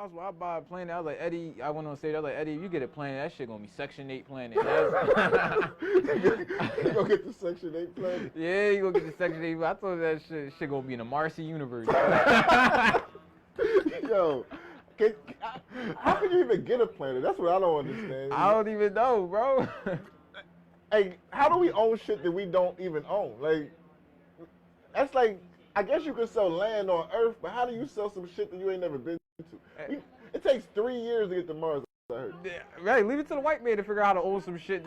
possible. I buy a planet. I was like, Eddie, I went on stage. I was like, Eddie, if you get a planet, that shit gonna be Section 8 planet. You gonna get the Section 8 planet? Yeah, you gonna get the Section 8. I told you that shit gonna be in the Marcy universe. Yo, how can you even get a planet? That's what I don't understand. I don't even know, bro. Hey, how do we own shit that we don't even own? Like, that's like, I guess you could sell land on Earth, but how do you sell some shit that you ain't never been to? It takes 3 years to get to Mars, I heard. Yeah, right, leave it to the white man to figure out how to own some shit.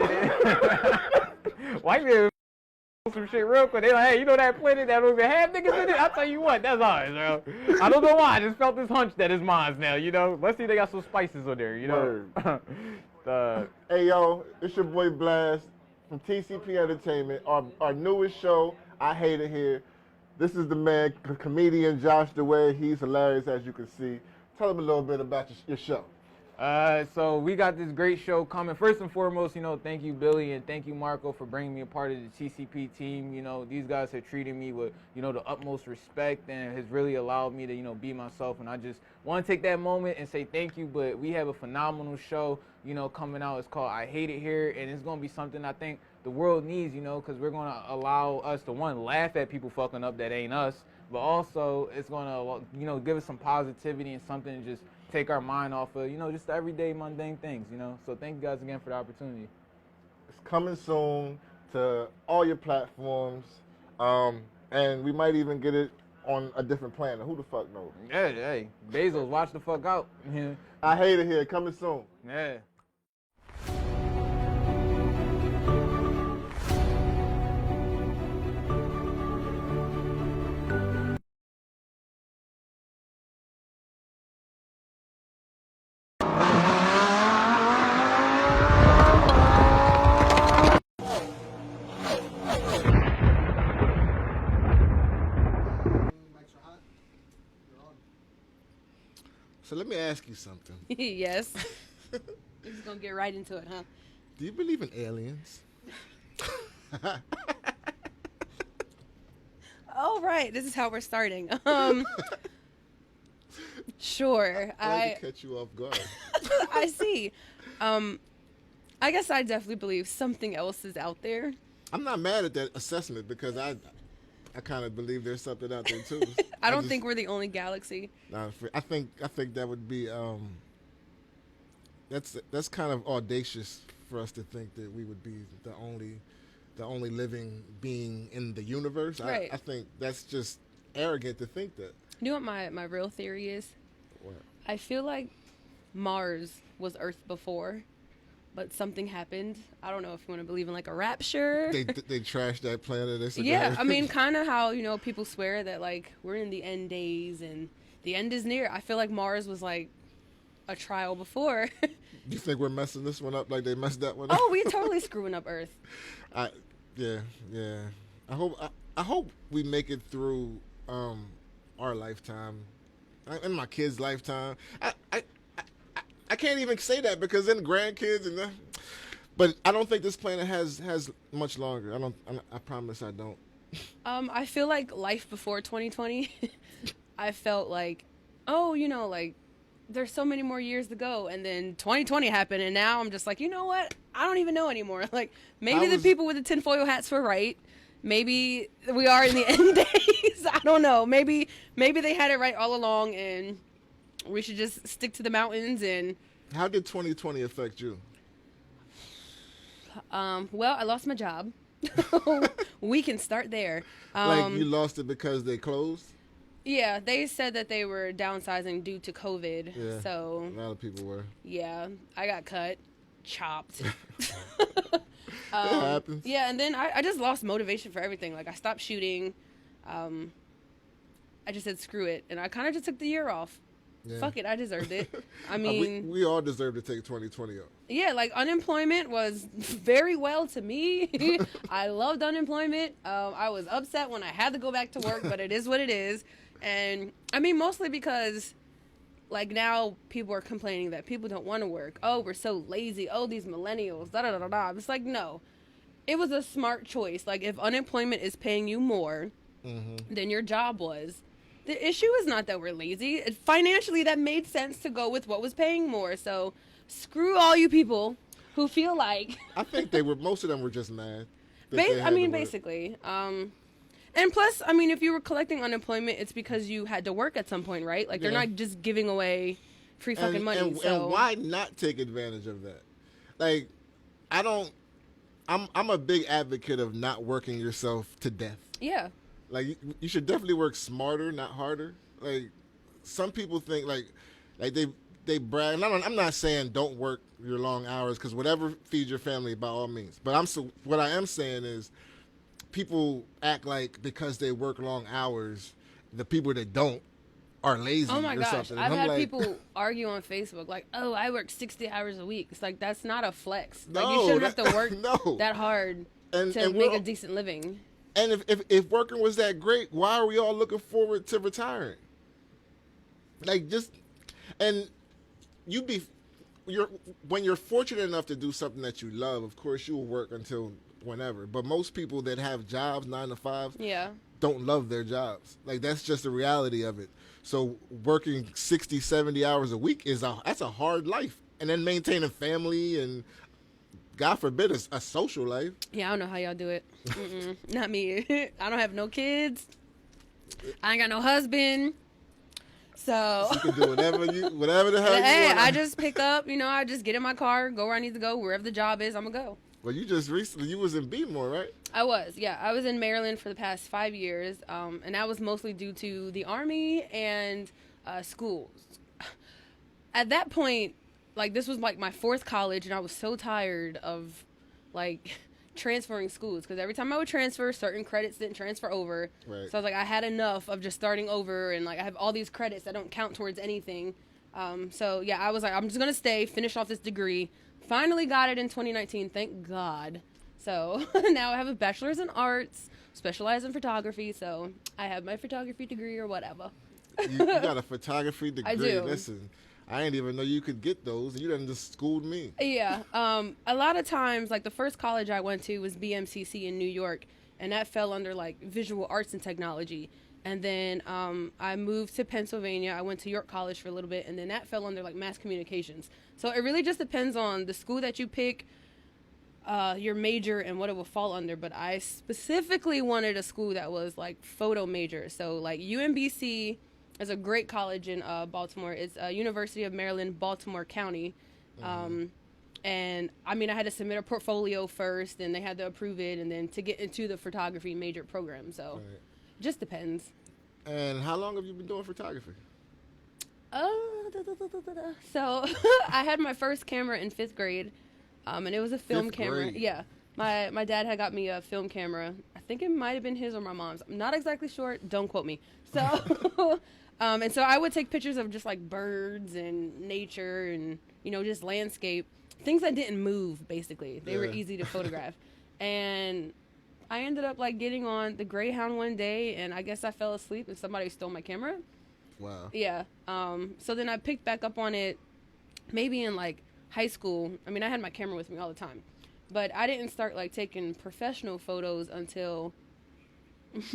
White man own some shit real quick. They like, hey, you know that planet that was have niggas in it? I'll tell you what, that's ours, bro. I don't know why. I just felt this hunch that it's mine now, you know? Let's see if they got some spices on there, you know? Hey, yo, it's your boy Blast from TCP Entertainment, our newest show, I Hate It Here. This is the man, comedian Josh DeWay. He's hilarious, as you can see. Tell him a little bit about your show. So we got this great show coming. First and foremost, you know, thank you, Billy, and thank you, Marco, for bringing me a part of the TCP team. You know, these guys have treated me with, you know, the utmost respect and has really allowed me to, you know, be myself. And I just want to take that moment and say thank you. But we have a phenomenal show, you know, coming out. It's called I Hate It Here, and it's going to be something I think the world needs, you know, because we're going to allow us to, one, laugh at people fucking up that ain't us, but also it's going to, you know, give us some positivity and something to just take our mind off of, you know, just the everyday mundane things, you know. So thank you guys again for the opportunity. It's coming soon to all your platforms, and we might even get it on a different planet. Who the fuck knows? Yeah, hey, Bezos, watch the fuck out. Yeah. I Hate It Here, coming soon. Yeah. So let me ask you something. Yes. We're just gonna get right into it, huh? Do you believe in aliens? Oh, right. This is how we're starting. Sure. I catch you off guard. I see. I guess I definitely believe something else is out there. I'm not mad at that assessment because I kind of believe there's something out there too. I don't think we're the only galaxy. Nah, I think that would be that's kind of audacious for us to think that we would be the only living being in the universe. Right. I think that's just arrogant to think that. You know what my real theory is? What? I feel like Mars was Earth before, but something happened. I don't know if you want to believe in like a rapture. They trashed that planet. Yeah, I mean, kind of how, you know, people swear that like we're in the end days and the end is near. I feel like Mars was like a trial before. You think we're messing this one up like they messed that one up? Oh, we totally screwing up Earth. Yeah. I hope we make it through our lifetime, in my kids' lifetime. I can't even say that because then grandkids and that. But I don't think this planet has much longer. I promise I don't. I feel like life before 2020, I felt like, oh, you know, like there's so many more years to go, and then 2020 happened, and now I'm just like, you know what? I don't even know anymore. Like maybe the people with the tinfoil hats were right. Maybe we are in the end days. I don't know. Maybe they had it right all along, and we should just stick to the mountains. And how did 2020 affect you? Well, I lost my job. We can start there. Like you lost it because they closed? Yeah, they said that they were downsizing due to COVID. Yeah, so a lot of people were. Yeah, I got cut, chopped. It happens. Yeah, and then I just lost motivation for everything. Like I stopped shooting. I just said screw it, and I kind of just took the year off. Yeah. Fuck it, I deserved it. I mean, we all deserve to take 2020 off. Yeah, like unemployment was very well to me. I loved unemployment. I was upset when I had to go back to work, but it is what it is. And I mean, mostly because like now people are complaining that people don't want to work. Oh, we're so lazy. Oh, these millennials. Da da da da. It's like, no, it was a smart choice. Like if unemployment is paying you more than your job was, The issue is not that we're lazy. Financially, that made sense to go with what was paying more. So screw all you people who feel like. I think most of them were just mad. that Basically. And plus, I mean, if you were collecting unemployment, it's because you had to work at some point, right? Like, they're not just giving away free fucking money. And why not take advantage of that? Like, I'm a big advocate of not working yourself to death. Yeah. Like, you should definitely work smarter, not harder. Like, some people think, like they brag. And I'm not saying don't work your long hours, because whatever feeds your family, by all means. But what I am saying is, people act like because they work long hours, the people that don't are lazy. Oh my or gosh, something. I've had people argue on Facebook like, "Oh, I work 60 hours a week." It's like, that's not a flex. No, like, you shouldn't have to work no. that hard to make a decent living. And if working was that great, why are we all looking forward to retiring? Like, and when you're fortunate enough to do something that you love, of course you'll work until whenever. But most people that have jobs, 9 to 5, don't love their jobs. Like, that's just the reality of it. So working 60, 70 hours a week that's a hard life. And then maintaining family and, God forbid, a social life. Yeah, I don't know how y'all do it. Not me. I don't have no kids. I ain't got no husband. So you can do whatever the hell hey, you want. I just pick up, I just get in my car, go where I need to go, wherever the job is, I'm gonna go. Well, you just recently, you was in Beatmore, right? I was, yeah. I was in Maryland for the past 5 years, and that was mostly due to the Army and schools. At that point, like, this was like my 4th college, and I was so tired of, like, transferring schools, because every time I would transfer, certain credits didn't transfer over. Right. So I was like, I had enough of just starting over, and, like, I have all these credits that don't count towards anything. So, yeah, I was like, I'm just going to stay, finish off this degree. Finally got it in 2019, thank God. So now I have a bachelor's in arts, specialize in photography, so I have my photography degree or whatever. You got a photography degree. I do. Listen, I didn't even know you could get those, and you done just schooled me. Yeah. A lot of times, like, the first college I went to was BMCC in New York, and that fell under, like, visual arts and technology. And then I moved to Pennsylvania. I went to York College for a little bit, and then that fell under, like, mass communications. So it really just depends on the school that you pick, your major, and what it will fall under. But I specifically wanted a school that was, like, photo major. So, like, UMBC is a great college in Baltimore. It's University of Maryland, Baltimore County. And, I mean, I had to submit a portfolio first, and they had to approve it, and then to get into the photography major program. So just depends. And how long have you been doing photography? So I had my first camera in 5th grade, and it was a film camera. Grade. Yeah, my dad had got me a film camera. I think it might have been his or my mom's. I'm not exactly sure. Don't quote me. So, and so I would take pictures of just, like, birds and nature and, just landscape, things that didn't move. Basically, they were easy to photograph, and I ended up, like, getting on the Greyhound one day, and I guess I fell asleep and somebody stole my camera. Wow. Yeah. So then I picked back up on it maybe in, like, high school. I mean, I had my camera with me all the time, but I didn't start, like, taking professional photos until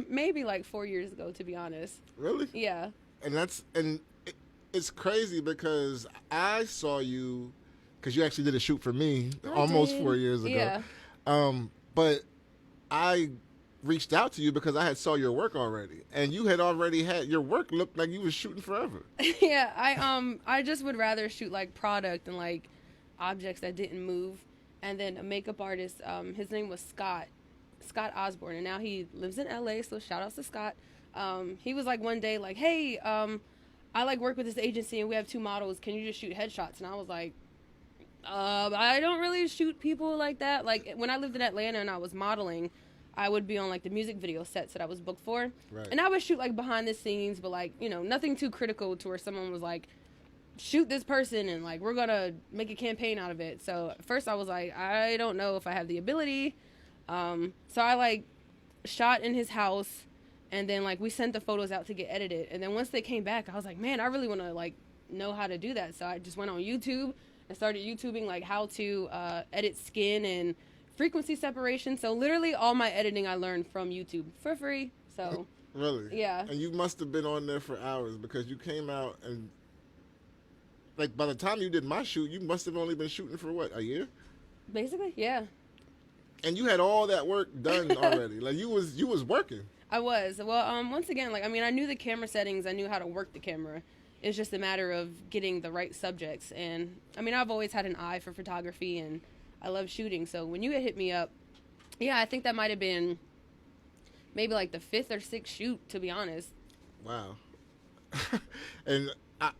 maybe, like, 4 years ago, to be honest. Really? Yeah. And it's crazy because I saw you, because you actually did a shoot for me almost 4 years ago. Yeah. But I reached out to you because I had saw your work already, and you had already had your work looked like you was shooting forever. Yeah, I just would rather shoot, like, product and, like, objects that didn't move. And then a makeup artist, his name was Scott Osborne, and now he lives in LA, so shout outs to Scott. He was like one day like, hey, I like work with this agency and we have 2 models, can you just shoot headshots? And I was like, I don't really shoot people like that. Like, when I lived in Atlanta and I was modeling, I would be on, like, the music video sets that I was booked for. Right. And I would shoot, like, behind the scenes, but, like, nothing too critical to where someone was like, shoot this person and, like, we're gonna make a campaign out of it. So at first I was like, I don't know if I have the ability. So I, like, shot in his house, and then, like, we sent the photos out to get edited. And then once they came back, I was like, man, I really want to, like, know how to do that. So I just went on YouTube and started YouTubing, like, how to edit skin and frequency separation. So literally all my editing I learned from YouTube for free. So Really? Yeah. And you must have been on there for hours because you came out and, like, by the time you did my shoot, you must have only been shooting for what, a year? Basically, yeah. And you had all that work done already. Like you was working. I was. Well, once again, like, I mean, I knew the camera settings. I knew how to work the camera. It's just a matter of getting the right subjects. And, I mean, I've always had an eye for photography, and I love shooting. So when you had hit me up, yeah, I think that might have been maybe like the 5th or 6th shoot, to be honest. Wow. And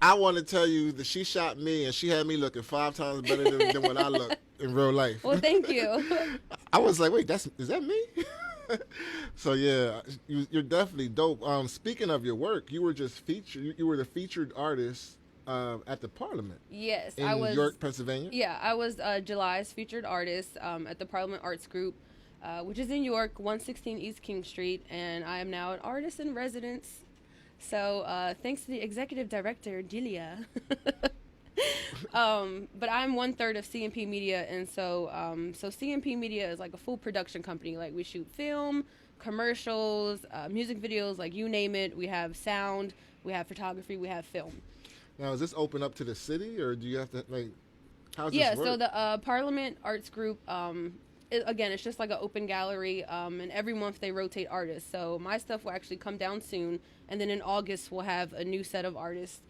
I want to tell you that she shot me, and she had me looking 5 times better than what I look in real life. Well, thank you. I was like, wait, is that me? So yeah, you're definitely dope. Speaking of your work, you were just featured. You were the featured artist at the Parliament. Yes, in I was. York, Pennsylvania. Yeah, I was July's featured artist at the Parliament Arts Group, which is in York, 116 East King Street, and I am now an artist in residence. So thanks to the executive director, Delia. But I'm 1/3 of CMP Media, and so CMP Media is like a full production company. Like, we shoot film, commercials, music videos, like you name it. We have sound, we have photography, we have film. Now, is this open up to the city, or do you have to, like, how's this Yeah, work? so the Parliament Arts Group, again, it's just like an open gallery, and every month they rotate artists. So my stuff will actually come down soon, and then in August we'll have a new set of artists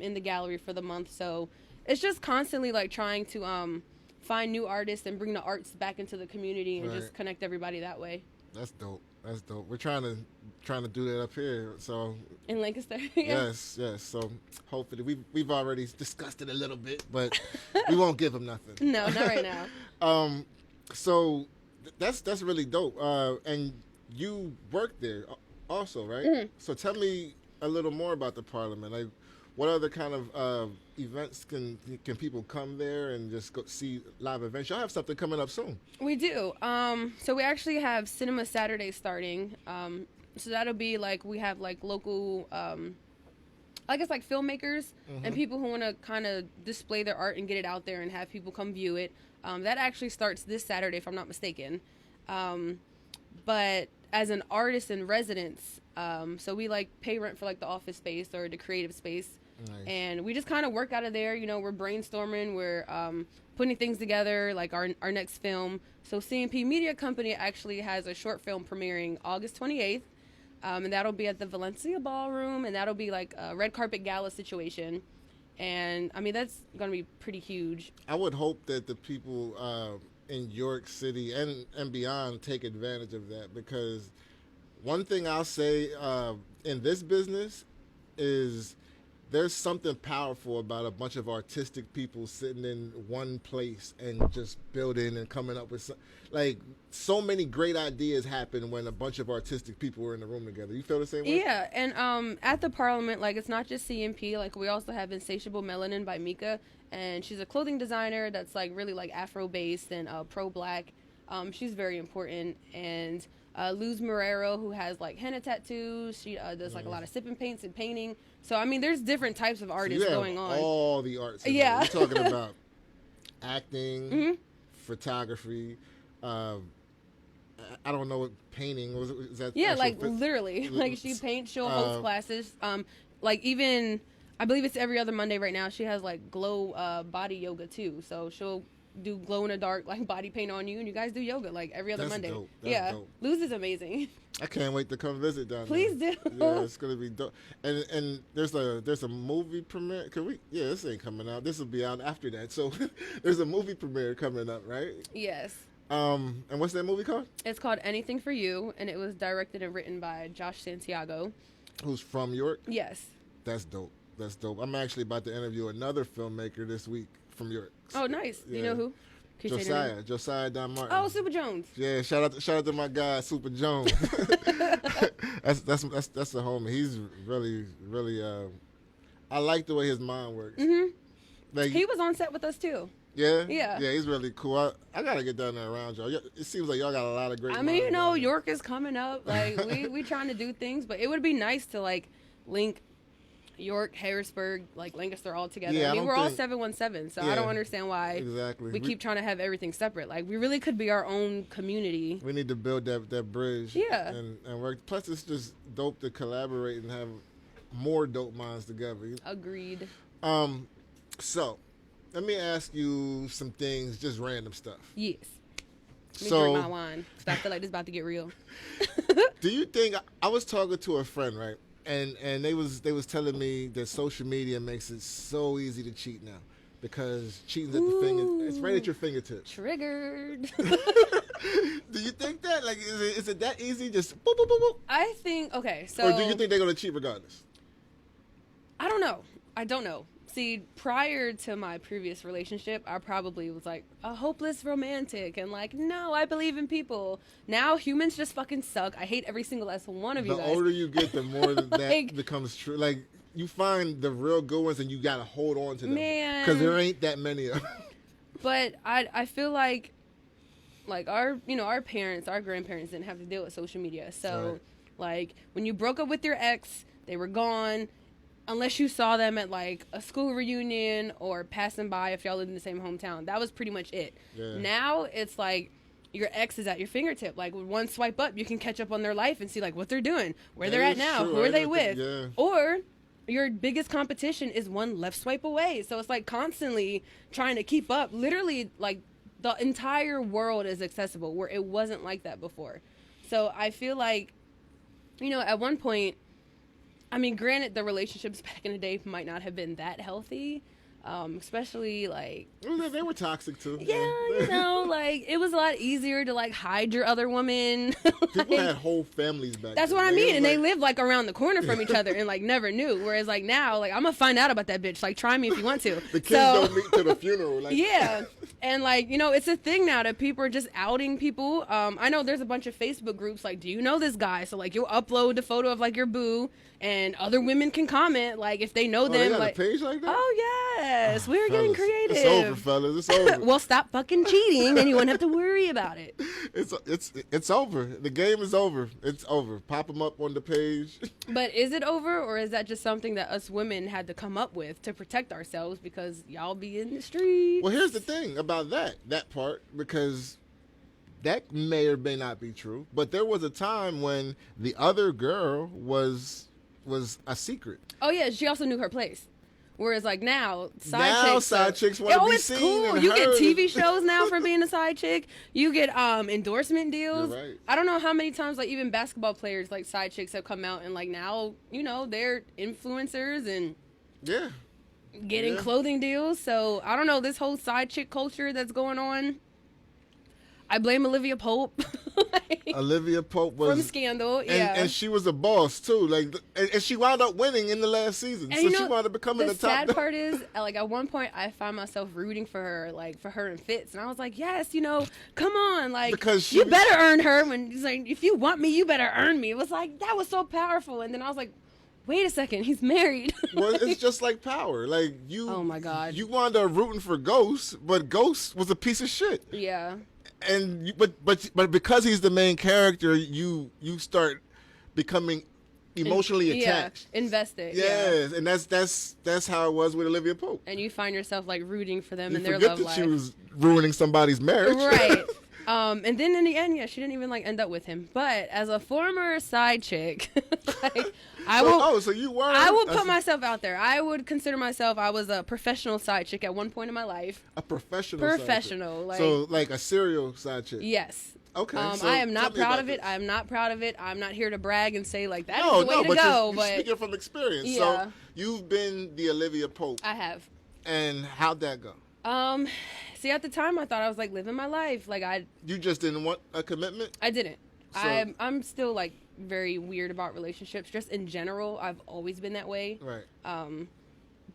in the gallery for the month. So it's just constantly like trying to find new artists and bring the arts back into the community and just connect everybody that way. That's dope. That's dope. We're trying to do that up here. So In Lancaster. yes. So hopefully we've already discussed it a little bit, but we won't give them nothing. No, not right now. So that's really dope. And you worked there also, right? Mm-hmm. So tell me a little more about the Parliament. Like, what other kind of events can people come there and just go see live events? Y'all have something coming up soon. We do. So we actually have Cinema Saturday starting. So that'll be like, we have like local, I guess like filmmakers and people who want to kind of display their art and get it out there and have people come view it. That actually starts this Saturday, if I'm not mistaken. But as an artist in residence, so we like pay rent for like the office space or the creative space. Nice. And we just kind of work out of there. You know, we're brainstorming, we're putting things together, like our next film. So CMP Media Company actually has a short film premiering August 28th. And that'll be at the Valencia Ballroom, and that'll be like a red carpet gala situation. And I mean, that's going to be pretty huge. I would hope that the people in York City and beyond take advantage of that, because one thing I'll say in this business is there's something powerful about a bunch of artistic people sitting in one place and just building and coming up with so many great ideas happen when a bunch of artistic people are in the room together. You feel the same way? Yeah, and at the Parliament, like, it's not just CMP. Like, we also have Insatiable Melanin by Mika, and she's a clothing designer that's like really like Afro-based and pro-black. She's very important. And Luz Marrero, who has like henna tattoos. She does like a lot of sipping paints and painting. So I mean, there's different types of artists going on. All the arts. Yeah, you're talking about acting, photography. I don't know what painting was. Is that? Yeah, like literally, like she paints. She'll host classes. Like even I believe it's every other Monday right now. She has like glow body yoga too. So she'll do glow in the dark like body paint on you, and you guys do yoga like every other Monday. Dope. That's dope. Luz is amazing. I can't wait to come visit down there. Please do. Yeah, it's gonna be dope. And there's a movie premiere. This ain't coming out. This will be out after that. So there's a movie premiere coming up, right? Yes. And what's that movie called? It's called Anything for You, and it was directed and written by Josh Santiago. Who's from York? Yes. That's dope. That's dope. I'm actually about to interview another filmmaker this week from York. Oh, nice. Yeah. You know who? Can you say their name? Josiah Don Martin. Oh, Super Jones. Yeah, shout out to my guy Super Jones. that's the homie. He's really I like the way his mind works. Like, He was on set with us too. Yeah? Yeah. Yeah, he's really cool. I gotta get down there around y'all. It seems like y'all got a lot of great I mean, minds down there. York is coming up. Like we trying to do things, but it would be nice to like link, York, Harrisburg, like Lancaster all together. Yeah, I I mean, don't we're all think- 717, so Yeah, I don't understand why exactly. we keep trying to have everything separate. Like, we really could be our own community. We need to build that bridge. Yeah. And work. Plus, it's just dope to collaborate and have more dope minds together. Agreed. So, let me ask you some things, just random stuff. Yes. Let me So, drink my wine. 'Cause I feel like this is about to get real. do you think I was talking to a friend, right? And they was telling me that social media makes it so easy to cheat now because cheating's at the finger, it's right at your fingertips. Triggered. Do you think that? Like, is it that easy? Just boop, boop, boop, boop? I think, okay, so. Or do you think they're gonna cheat regardless? I don't know. I don't know. See, prior to my previous relationship, I probably was like a hopeless romantic and like, no, I believe in people. Now humans just fucking suck. I hate every single last one of you The guys. older you get, the more that Like- becomes true. Like, you find the real good ones and you gotta hold on to them. Man. Because there ain't that many of them. But I feel like our parents, our grandparents didn't have to deal with social media. So Right. like when you broke up with your ex, they were gone. Unless you saw them at like a school reunion or passing by if y'all lived in the same hometown. That was pretty much it. Yeah. Now it's like your ex is at your fingertip. Like with one swipe up, you can catch up on their life and see like what they're doing, where That they're at is now, true. who I are they didn't with. think- yeah. Or your biggest competition is one left swipe away. So it's like constantly trying to keep up. Literally like the entire world is accessible where it wasn't like that before. So I feel like, at one point, I mean, granted, the relationships back in the day might not have been that healthy, especially like, Well, they were toxic too. yeah, like it was a lot easier to like hide your other woman. People had whole families back That's then. what I mean, and they like, lived like around the corner from each other and like never knew. Whereas like now, like I'm gonna find out about that bitch. Like try me if you want to. the kids So- don't meet to the funeral. Like, Yeah. And like, it's a thing now that people are just outing people. I know there's a bunch of Facebook groups like, do you know this guy? So like you'll upload the photo of like your boo and other women can comment like if they know they them got like a page like that? oh yes, we were getting Fellas, creative. It's over, fellas. It's over. Well, stop fucking cheating and you won't have to worry about it. It's over. The game is over. It's over. Pop them up on the page. But is it over, or is that just something that us women had to come up with to protect ourselves because y'all be in the streets? Well, here's the thing about that part, because that may or may not be true, but there was a time when the other girl was a secret. Oh yeah, she also knew her place. Whereas like now, Now side chicks wanna be it's seen cool. and You get heard. TV shows now for being a side chick. You get endorsement deals. You're right. I don't know how many times like even basketball players like side chicks have come out and like now they're influencers and Yeah. getting Yeah. clothing deals. So I don't know, this whole side chick culture that's going on. I blame Olivia Pope. Olivia Pope was From Scandal, and, yeah. and she was a boss too. Like, and she wound up winning in the last season, And so she wound up becoming the the top. sad part is, like at one point, I found myself rooting for her, like for her in fits, and I was like, yes, come on, like Because you better earn her. When he's like, if you want me, you better earn me. It was like that was so powerful, and then I was like, wait a second, he's married. Well, it's just like Power. Like you. Oh, my God. You wound up rooting for Ghost, but Ghost was a piece of shit. Yeah. And but because he's the main character, you start becoming emotionally attached. Yeah, invested. Yeah. Yes, and that's how it was with Olivia Pope. And you find yourself like rooting for them You in their forget love that life. she was ruining somebody's marriage. Right. And then in the end, yeah, she didn't even like end up with him. But as a former side chick, like, I will. So you were. I will put myself out there. I would consider myself. I was a professional side chick at one point in my life. a professional. side chick. Professional, like so like a serial side chick. yes. Okay. so I am not tell me proud about of it. this. I'm not proud of it. I'm not here to brag and say like that is No, the way no, to but go. you're But speaking from experience. Yeah. So you've been the Olivia Pope, I have. and how'd that go? See, at the time, I thought I was like living my life. Like You just didn't want a commitment. I didn't. So- I'm still like very weird about relationships. Just in general, I've always been that way. Right.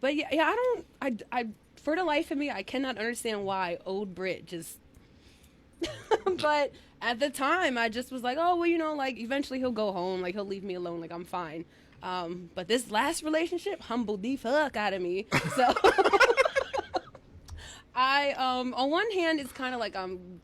But yeah, I for the life of me, I cannot understand why old Brit just. But at the time, I just was like, oh well, like eventually he'll go home, like he'll leave me alone, like I'm fine. But this last relationship humbled the fuck out of me. So I on one hand, it's kind of like I'm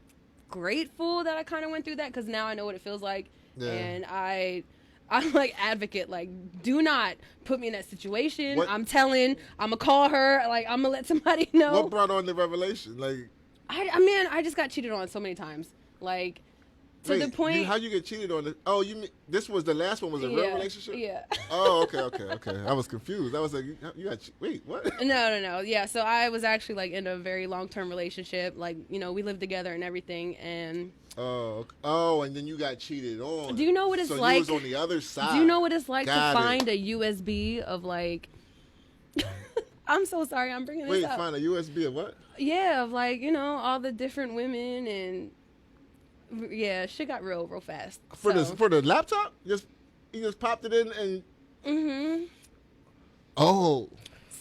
grateful that I kind of went through that because now I know what it feels like, Yeah. and I I'm like advocate, like, do not put me in that situation. What? I'm gonna call her, like, I'm gonna let somebody know. What brought on the revelation? Like, I mean, I just got cheated on so many times, like, to the point. How you get cheated on? Oh, you mean this was the last one? Was a real relationship? Yeah. Oh, okay. I was confused. I was like, you got wait, what? No. Yeah, so I was actually like in a very long-term relationship. Like, you know, we lived together and everything, and and then you got cheated on. do you know what it's so like? You was on the other side. Do you know what it's like Got to it. find a USB of like? I'm so sorry, I'm bringing this up. Find a USB of what? Yeah, of like, you know, all the different women, and yeah, shit got real fast. For the laptop, you just popped it in and. Mm-hmm. Oh.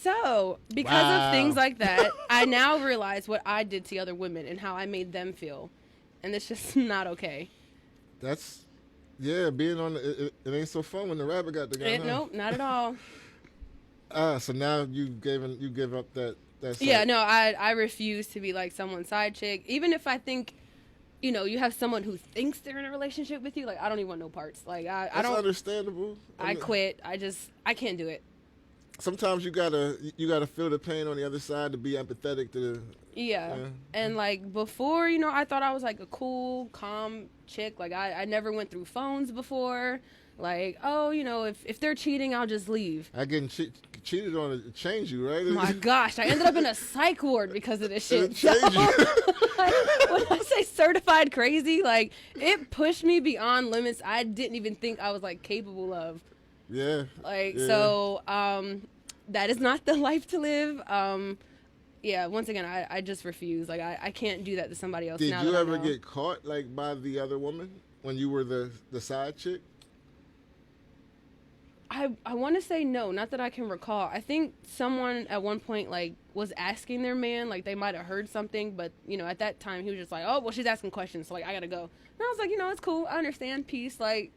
So, because of things like that, I now realize what I did to other women and how I made them feel. And it's just not okay. That's, being on it ain't so fun when the rabbit got the guy. Nope, not at all. So now you give up that side. Yeah, no, I refuse to be like someone's side chick. Even if I think, you know, you have someone who thinks they're in a relationship with you, like, I don't even want no parts. Like, I don't. That's understandable. I quit. I can't do it. Sometimes you gotta feel the pain on the other side to be empathetic to the. Yeah. And like before, you know, I thought I was like a cool, calm chick. Like I never went through phones before. Like, oh, you know, if they're cheating, I'll just leave. I getting cheated on it changed you, right? Oh my gosh, I ended up in a psych ward because of this shit. It changed you. Like, when I say certified crazy, like it pushed me beyond limits I didn't even think I was like capable of. Yeah. Like, yeah. so that is not the life to live. Yeah, once again, I just refuse. Like, I can't do that to somebody else. Did now you that I ever know. get caught like by the other woman when you were the side chick? I want to say no, not that I can recall. I think someone at one point like was asking their man, like they might have heard something, but you know, at that time he was just like, oh, well, she's asking questions, so like I gotta go. And I was like, you know, it's cool, I understand, peace. Like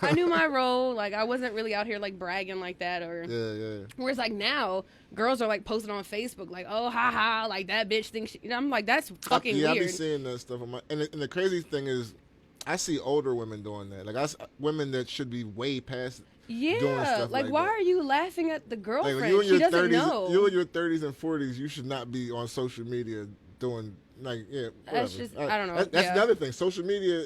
I knew my role, like I wasn't really out here like bragging like that or. Yeah. Whereas like now, girls are like posting on Facebook, like, oh, haha, like that bitch thinks. You know, I'm like, that's fucking weird. I be seeing that stuff on my. And the crazy thing is, I see older women doing that. Like women that should be way past. Yeah, doing stuff like why that. are you laughing at the girlfriend? Like, She doesn't know. You in your 30s and 40s, you should not be on social media doing like whatever. That's just I don't know. That's the other thing. Social media.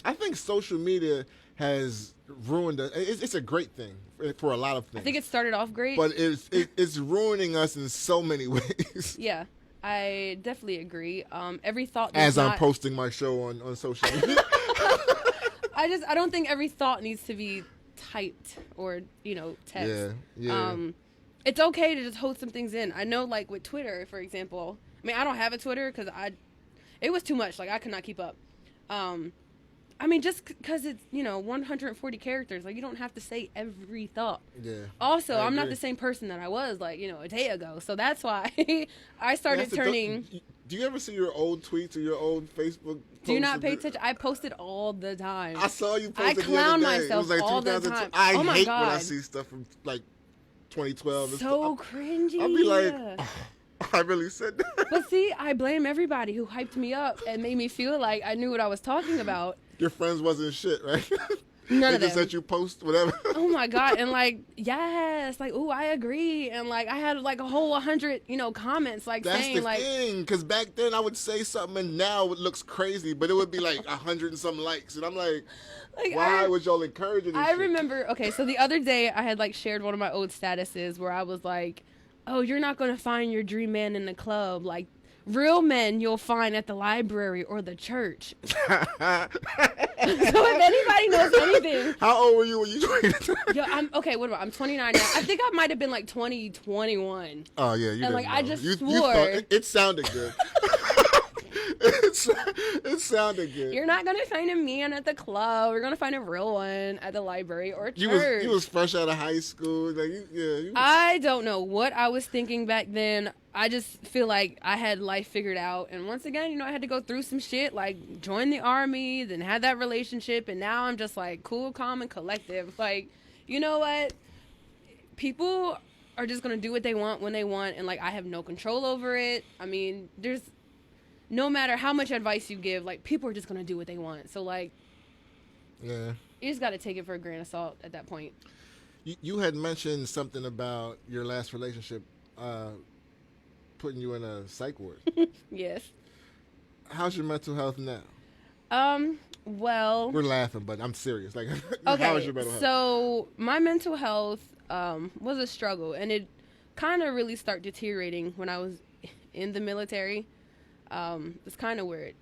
I think social media has ruined us. It's a great thing for a lot of things. I think it started off great, but it's ruining us in so many ways. Yeah, I definitely agree. Every thought. As I'm posting my show on social media. I don't think every thought needs to be typed or, you know, text. Yeah. It's okay to just hold some things in. I know, like with Twitter, for example. I mean, I don't have a Twitter because it was too much. Like I could not keep up. I mean, just because it's, you know, 140 characters, like you don't have to say every thought. Yeah. Also, I'm not the same person that I was like, you know, a day ago. So that's why I started turning. Do you ever see your old tweets or your old Facebook posts? Do you not pay attention? I post it all the time. I saw you post it clown the other day. myself It was like all the time. I oh my hate God. when I see stuff from like 2012. So cringy. I'll be like, oh, I really said that. But see, I blame everybody who hyped me up and made me feel like I knew what I was talking about. Your friends wasn't shit, right? None of They just them. let you post whatever. Oh my God. And like, yes, like, ooh, I agree. And like, I had like a whole 100, you know, comments like That's saying the like. thing, because back then I would say something and now it looks crazy, but it would be like 100 and some likes. And I'm like why would y'all encouraging this I shit? remember, okay, so the other day I had like shared one of my old statuses where I was like, oh, you're not going to find your dream man in the club. Like, real men you'll find at the library or the church. So if anybody knows anything. How old were you when you tweeted? Yo, I'm 29 now. I think I might have been like 20, 21. Oh, yeah. You And didn't like, know. I just you swore. thought it sounded good. It sounded good. You're not going to find a man at the club. You're going to find a real one at the library or church. You was fresh out of high school. Like, I don't know what I was thinking back then. I just feel like I had life figured out. And once again, you know, I had to go through some shit, like join the army, then had that relationship. And now I'm just like cool, calm, and collective. Like, you know what? People are just going to do what they want when they want. And like, I have no control over it. I mean, no matter how much advice you give, like people are just going to do what they want. So like, yeah. you just got to take it for a grain of salt at that point. You had mentioned something about your last relationship putting you in a psych ward. Yes. How's your mental health now? Well, We're laughing, but I'm serious. Like, okay, how is your mental health? so my mental health was a struggle, and it kind of really started deteriorating when I was in the military. It's kind of where it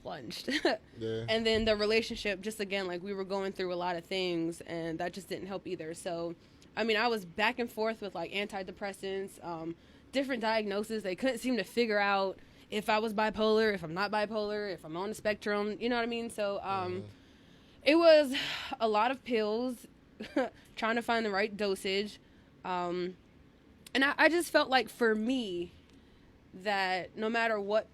plunged. Yeah. And then the relationship, just again, like we were going through a lot of things, and that just didn't help either. So, I mean, I was back and forth with like antidepressants, different diagnoses. They couldn't seem to figure out if I was bipolar, if I'm not bipolar, if I'm on the spectrum, you know what I mean? So, it was a lot of pills, trying to find the right dosage. And I just felt like for me that no matter what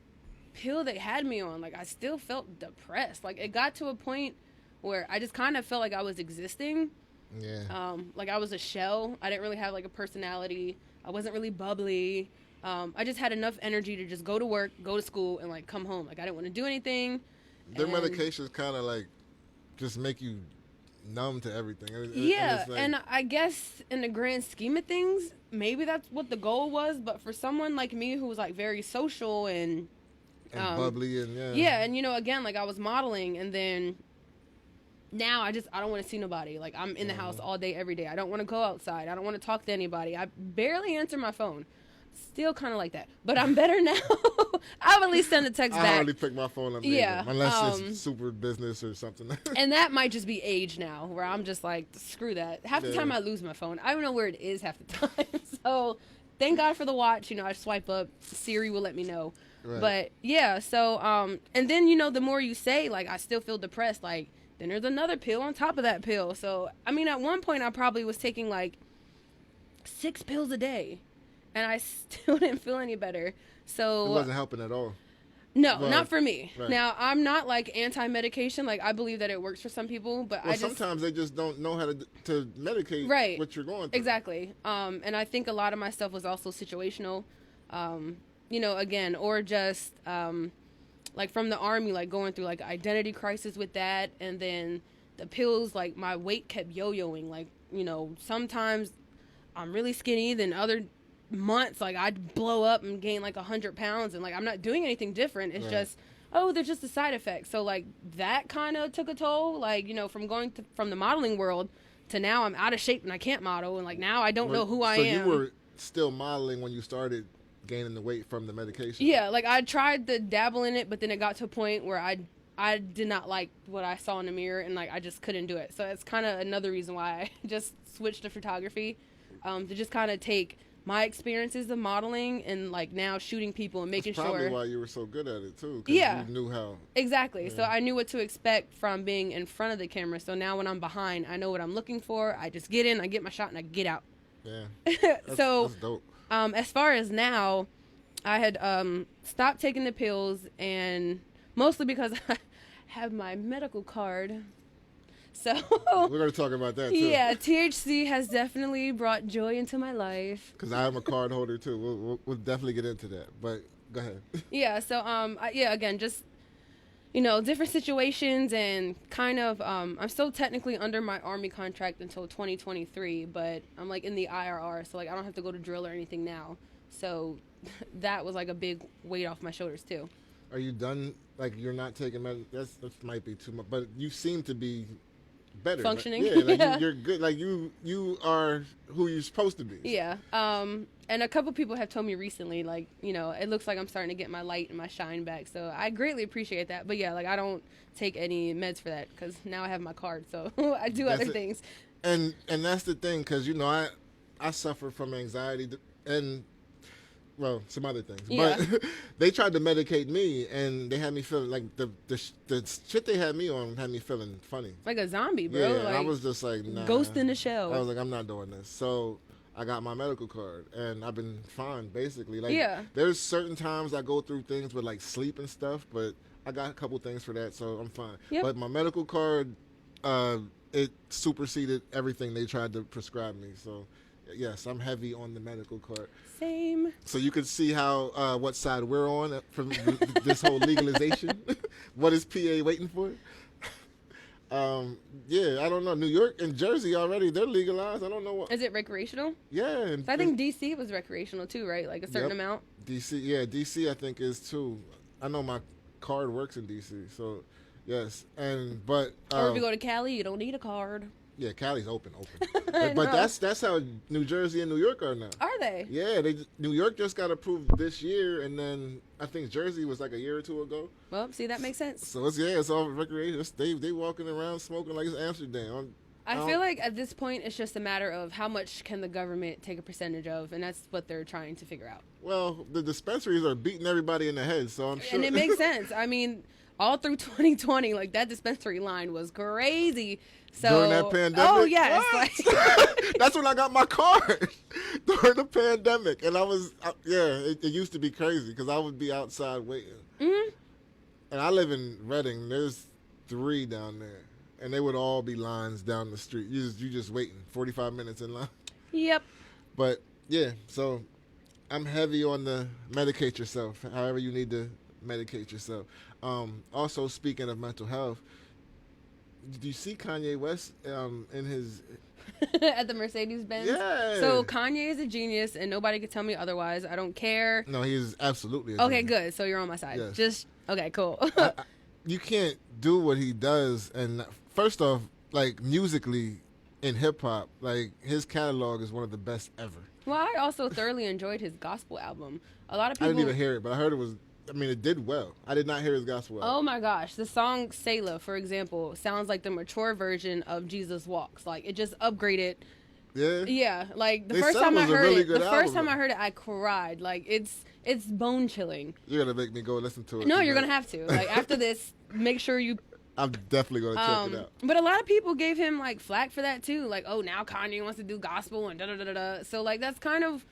pill they had me on, like I still felt depressed. Like it got to a point where I just kind of felt like I was existing. Yeah. Like I was a shell. I didn't really have like a personality. I wasn't really bubbly. I just had enough energy to just go to work, go to school, and like come home. Like I didn't want to do anything. Their medications kind of like just make you numb to everything. Yeah, like, and I guess in the grand scheme of things, maybe that's what the goal was. But for someone like me who was like very social and bubbly and yeah, and you know, again, like I was modeling, and then now I don't want to see nobody. Like I'm in the house all day, every day. I don't want to go outside. I don't want to talk to anybody. I barely answer my phone. Still kind of like that, but I'm better now. I'll at least send a text back. I hardly pick my phone up. Yeah, either, unless it's super business or something. And that might just be age now, where I'm just like, screw that. Half the time I lose my phone. I don't know where it is half the time. So thank God for the watch. You know, I swipe up. Siri will let me know. Right. But yeah, so and then you know, the more you say, like, I still feel depressed. Like then there's another pill on top of that pill. So I mean, at one point I probably was taking like 6 pills a day. And I still didn't feel any better. So it wasn't helping at all. No, not for me. Right. Now, I'm not like anti-medication. Like I believe that it works for some people, but sometimes they just don't know how to medicate what you're going through. Exactly. And I think a lot of my stuff was also situational. You know, again, or just like from the Army, like going through like identity crisis with that, and then the pills. Like my weight kept yo-yoing. Like, you know, sometimes I'm really skinny, then other months like I'd blow up and gain like 100 pounds, and like I'm not doing anything different. It's just there's just a side effect. So like that kind of took a toll, like, you know, from going from the modeling world to now I'm out of shape and I can't model, and like now I don't know who I am. So you were still modeling when you started gaining the weight from the medication? Yeah, like I tried to dabble in it, but then it got to a point where I did not like what I saw in the mirror, and like I just couldn't do it. So it's kind of another reason why I just switched to photography, to just kind of take my experiences of modeling and like now shooting people and making That's probably sure. Why you were so good at it too. 'Cause you knew how. Exactly. Yeah. So I knew what to expect from being in front of the camera. So now when I'm behind, I know what I'm looking for. I just get in, I get my shot, and I get out. Yeah. So that's dope. As far as now, I had stopped taking the pills, and mostly because I have my medical card. So we're going to talk about that too. Yeah, THC has definitely brought joy into my life. Because I am a card holder too. We'll definitely get into that. But go ahead. Yeah. So again, just, you know, different situations, and kind of I'm still technically under my Army contract until 2023, but I'm like in the IRR, so like I don't have to go to drill or anything now. So that was like a big weight off my shoulders too. Are you done? Like you're not taking that might be too much, but you seem to be better, functioning. Like, yeah, like you're good. Like you are who you're supposed to be. Yeah. And a couple people have told me recently, like, you know, it looks like I'm starting to get my light and my shine back. So I greatly appreciate that. But yeah, like I don't take any meds for that because now I have my card, so I do other things. And that's the thing, because you know I suffer from anxiety and. Well, some other things, but they tried to medicate me, and they had me feeling like the shit they had me on had me feeling funny, like a zombie, bro. Yeah, like, and I was just like, nah. Ghost in the shell. I was like, I'm not doing this. So I got my medical card, and I've been fine, basically. Like, there's certain times I go through things with like sleep and stuff, but I got a couple things for that, so I'm fine. Yep. But my medical card, it superseded everything they tried to prescribe me. So. Yes, I'm heavy on the medical card. Same. So you can see how what side we're on from this whole legalization. What is PA waiting for? Yeah, I don't know. New York and Jersey already, they're legalized. I don't know what. Is it recreational? Yeah. And, I think DC was recreational too, right? Like a certain amount. DC, yeah, DC I think is too. I know my card works in DC, so yes. But or if you go to Cali, you don't need a card. yeah, Cali's open. But that's how New Jersey and New York are now. Are they? Yeah, New York just got approved this year, and then I think Jersey was like a year or two ago. Well, see, that makes sense. So it's all recreation. They walking around smoking like it's Amsterdam. I feel like at this point it's just a matter of how much can the government take a percentage of, and that's what they're trying to figure out. Well, the dispensaries are beating everybody in the head, so I'm sure. And it makes sense. I mean, all through 2020, like that dispensary line was crazy. So during that pandemic. Oh yes, like, that's when I got my card during the pandemic, and I was it used to be crazy because I would be outside waiting. Mm-hmm. And I live in Reading. There's 3 down there, and they would all be lines down the street. You just waiting 45 minutes in line. Yep. But yeah, so I'm heavy on the medicate yourself. However you need to medicate yourself. Also, speaking of mental health. Did you see Kanye West in his at the Mercedes-Benz? Yeah. So Kanye is a genius, and nobody could tell me otherwise. I don't care. No, he is absolutely a okay. genius. Good. So you're on my side. Yes. Just okay. Cool. You can't do what he does, and first off, like musically in hip hop, like his catalog is one of the best ever. Well, I also thoroughly enjoyed his gospel album. A lot of people. I didn't even hear it, but I heard it was. I mean, it did well. I did not hear his gospel album. Oh my gosh, the song "Selah," for example, sounds like the mature version of "Jesus Walks." Like it just upgraded. Yeah. Yeah, like They said it was a really good album, I heard it, I cried. Like it's bone chilling. You're gonna make me go listen to it. No, tonight. you're gonna have to. Like after this, make sure you. I'm definitely gonna check it out. But a lot of people gave him like flack for that too. Like, oh, now Kanye wants to do gospel and da da da da. So like that's kind of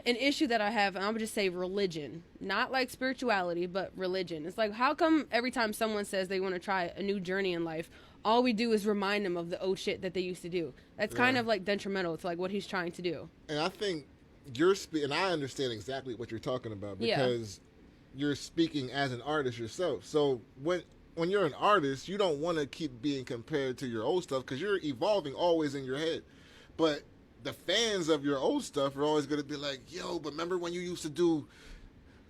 an issue that I have, and I would just say religion, not like spirituality, but religion. It's like, how come every time someone says they want to try a new journey in life, all we do is remind them of the old shit that they used to do? That's kind of like detrimental to like what he's trying to do. And I think and I understand exactly what you're talking about because you're speaking as an artist yourself. So when you're an artist, you don't want to keep being compared to your old stuff because you're evolving always in your head. But the fans of your old stuff are always going to be like, yo, but remember when you used to do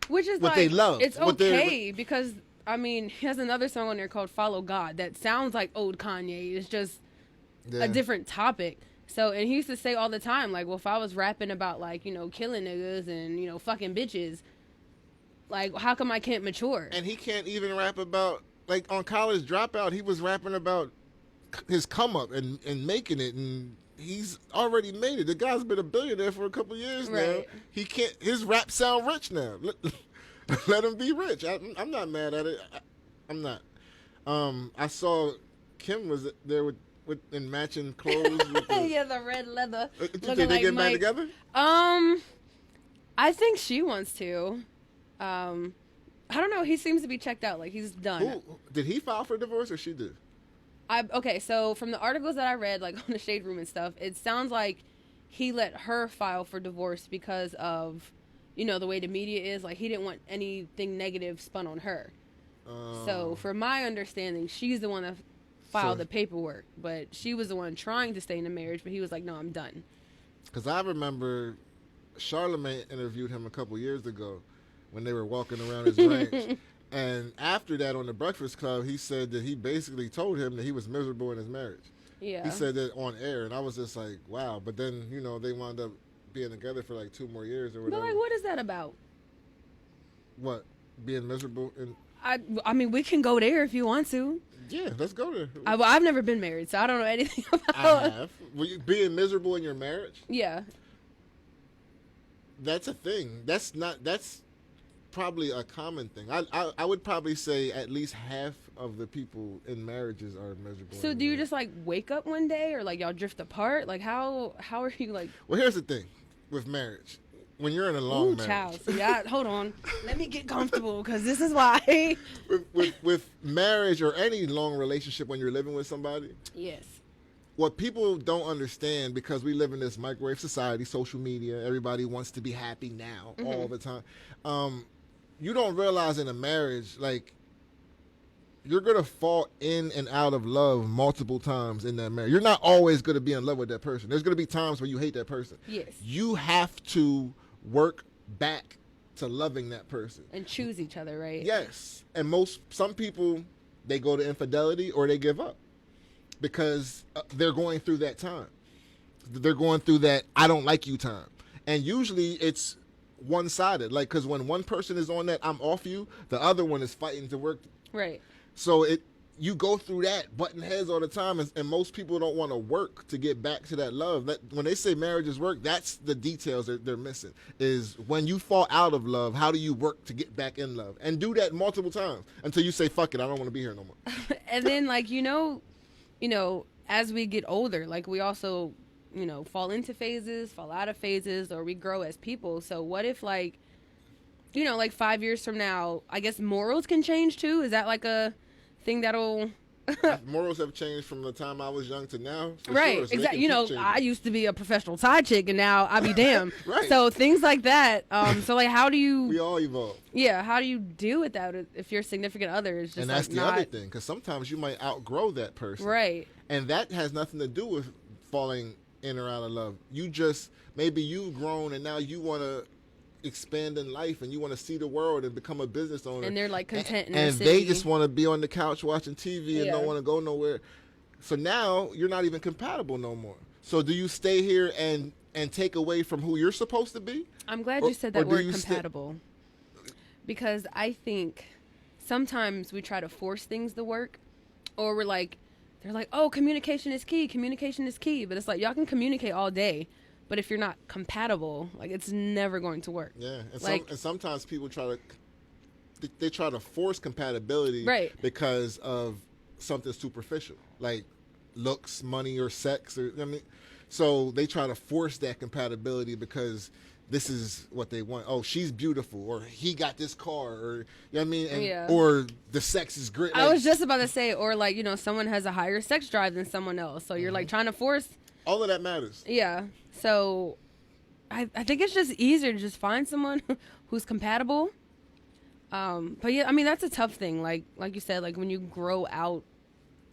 which is what like, they love? It's okay because, I mean, he has another song on there called Follow God that sounds like old Kanye. It's just a different topic. So, and he used to say all the time, like, well, if I was rapping about, like, you know, killing niggas and, you know, fucking bitches, like, how come I can't mature? And he can't even rap about, like, on College Dropout, he was rapping about his come up and making it, and he's already made it. The guy's been a billionaire for a couple years now. He can't. His rap sound rich now. Let him be rich. I'm not mad at it. I'm not. I saw Kim was there with in matching clothes. With yeah, the red leather. Did they get back together? I think she wants to. I don't know. He seems to be checked out. Like he's done. Did he file for divorce or she did? Okay, so from the articles that I read, like on the Shade Room and stuff, it sounds like he let her file for divorce because of, you know, the way the media is. Like he didn't want anything negative spun on her. So from my understanding, she's the one that filed the paperwork, but she was the one trying to stay in the marriage. But he was like, "No, I'm done." Because I remember Charlamagne interviewed him a couple years ago when they were walking around his ranch. And after that, on the Breakfast Club, he said that he basically told him that he was miserable in his marriage. Yeah. He said that on air, and I was just like, wow. But then, you know, they wound up being together for like 2 more years or whatever. But like, what is that about? What? Being miserable? I mean, we can go there if you want to. Yeah, let's go there. I've never been married, so I don't know anything about I have. Were you being miserable in your marriage? Yeah. That's a thing. That's probably a common thing. I would probably say at least half of the people in marriages are miserable. So do you just like wake up one day or like y'all drift apart? Like how are you like? Well, here's the thing with marriage. When you're in a long marriage. Child. See, hold on. Let me get comfortable because this is why. with marriage or any long relationship when you're living with somebody. Yes. What people don't understand, because we live in this microwave society, social media, everybody wants to be happy now all the time. You don't realize in a marriage, like, you're gonna fall in and out of love multiple times in that marriage. You're not always gonna be in love with that person. There's gonna be times where you hate that person. Yes. You have to work back to loving that person and choose each other, right? Yes. And some people, they go to infidelity or they give up because they're going through that time. They're going through that I don't like you time. And usually it's one-sided. Like, because when one person is on that I'm off you, the other one is fighting to work. Right. So you go through that button heads all the time, and most people don't want to work to get back to that love. When they say marriage is work, that's the details that they're missing. Is when you fall out of love, how do you work to get back in love? And do that multiple times until you say, fuck it, I don't want to be here no more. And then, like, as we get older, like, we also, fall into phases, fall out of phases, or we grow as people. So what if, like, 5 years from now, I guess morals can change too? Is that like a thing that'll... Morals have changed from the time I was young to now. Right, sure, so exactly. I used to be a professional side chick, and now I be damn. Right. So things like that. So like, how do you? We all evolve. Yeah, how do you deal with that if your significant other is just and that's like the not... other thing, because sometimes you might outgrow that person. Right. And that has nothing to do with falling in or out of love. Maybe you've grown and now you want to expand in life and you want to see the world and become a business owner. And they're like content in and the they city. just want to be on the couch watching TV and Yeah. don't want to go nowhere. So now you're not even compatible no more. So do you stay here and take away from who you're supposed to be? I'm glad you said that do word you compatible. Because I think sometimes we try to force things to work, or they're like, oh, communication is key. But it's like, y'all can communicate all day, but if you're not compatible, like, it's never going to work. Yeah, and, Like- and sometimes people try to force compatibility, Right. because of something superficial, like looks, money, or sex, so they try to force that compatibility because this is what they want. Oh, she's beautiful, or he got this car, or Yeah. or the sex is great. I was just about to say, or like, someone has a higher sex drive than someone else, so you're like trying to force. all of that matters. Yeah. So I think it's just easier to just find someone who's compatible. But yeah, that's a tough thing. Like you said, like when you grow out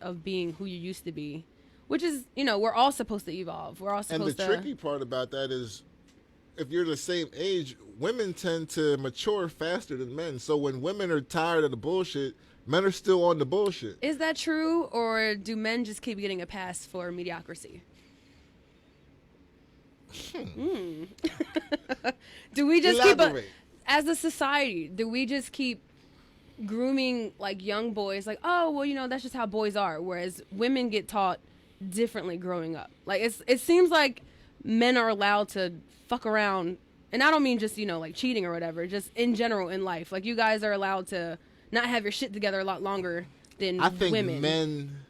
of being who you used to be, which is, we're all supposed to evolve. We're all supposed to. And the tricky part about that is, if you're the same age, women tend to mature faster than men. So when women are tired of the bullshit, men are still on the bullshit. Is that true, or do men just keep getting a pass for mediocrity? Do we just Elaborate. as a society, do we just keep grooming like young boys like, oh, well, that's just how boys are, whereas women get taught differently growing up? Like, it seems like men are allowed to fuck around, and I don't mean just, like cheating or whatever, just in general in life. Like, you guys are allowed to not have your shit together a lot longer than I think women. men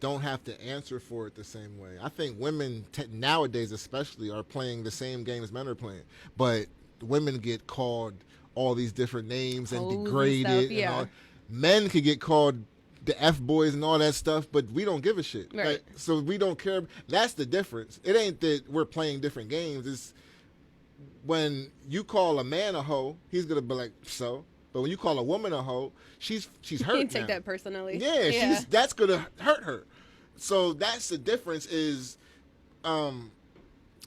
don't have to answer for it the same way. I think women nowadays especially are playing the same game as men are playing, but women get called all these different names and Hoes and degraded. stuff, yeah. Men could get called the F boys and all that stuff, but we don't give a shit. Right. Like, so we don't care. That's the difference. It ain't that we're playing different games. It's when you call a man a hoe, he's gonna be like, so. But when you call a woman a hoe, she's hurt. You take now. that personally. Yeah, that's gonna hurt her. So that's the difference. Is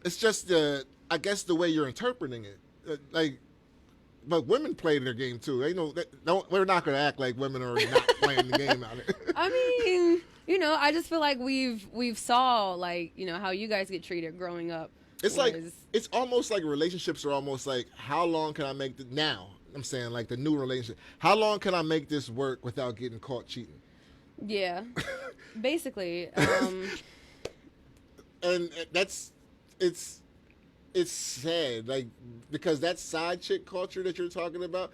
it's just I guess the way you're interpreting it. But women play their game too. They know. We're not gonna act like women are not playing the game out there. I mean, I just feel like we've saw, like, how you guys get treated growing up. It's like, it's almost like relationships are almost like, how long can I make now? I'm saying, like, the new relationship. How long can I make this work without getting caught cheating? Yeah, basically. And it's sad, like, because that side chick culture that you're talking about,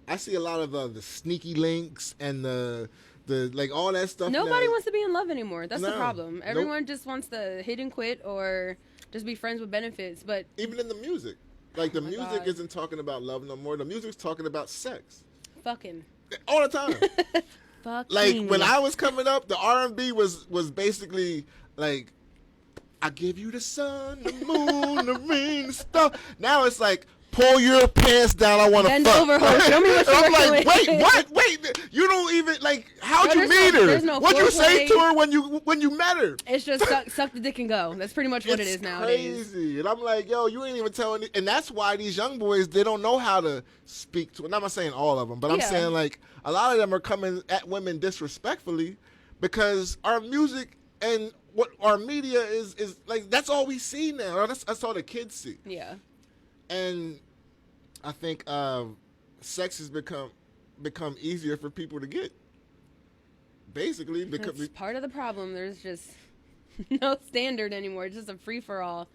I see a lot of the sneaky links and the like all that stuff. Nobody now. wants to be in love anymore. That's the No. problem. Nope. Everyone just wants to hit and quit or just be friends with benefits. But Even in the music, like, the my music God. isn't talking about love no more. The music's talking about sex fucking. all the time. Fucking. Like, when I was coming up, the R&B was basically like, I give you the sun, the moon, the rain, the stuff. Now it's like, pull your pants down. I want to Bend fuck. over, ho. Show me what I'm you're like, doing. wait, what? Wait, you don't even like. How'd you there's meet no- her? there's no What'd you say foreplay. to her when you met her? It's just suck the dick and go. That's pretty much what it is nowadays. Crazy. And I'm like, yo, you ain't even telling. And that's why these young boys, they don't know how to speak to. And I'm not saying all of them, but I'm Yeah. saying like a lot of them are coming at women disrespectfully because our music and what our media is like, that's all we see now. That's all the kids see. Yeah. And I think sex has become easier for people to get. Basically, because That's part of the problem. There's just no standard anymore. It's just a free for all.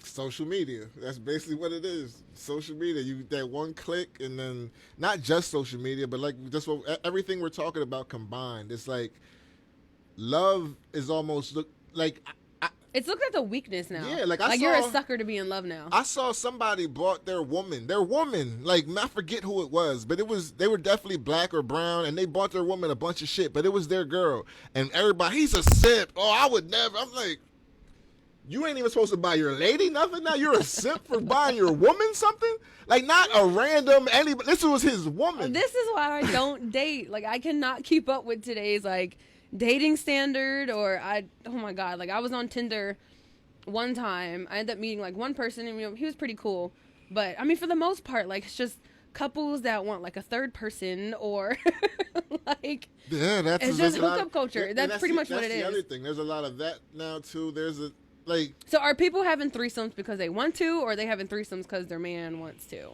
social media. That's basically what it is. Social media. You that one click, and then not just social media, but like just everything we're talking about combined. It's like love is almost like. It's looked at the weakness now. Yeah, like you're a sucker to be in love now. I saw somebody bought their woman, like I forget who it was, but they were definitely black or brown, and they bought their woman a bunch of shit, but it was their girl, and everybody, he's a simp. Oh, I would never. I'm like, you ain't even supposed to buy your lady nothing now. You're a simp for buying your woman something, like not a random anybody. This was his woman. This is why I don't date. Like I cannot keep up with today's dating standard, or oh my god, like I was on Tinder one time. I ended up meeting one person, and he was pretty cool, but I mean for the most part, it's just couples that want a third person, or yeah, that's it's just hookup culture. That's pretty much what it is. That's the other thing. There's a lot of that now too. There's a So are people having threesomes because they want to, or are they having threesomes because their man wants to?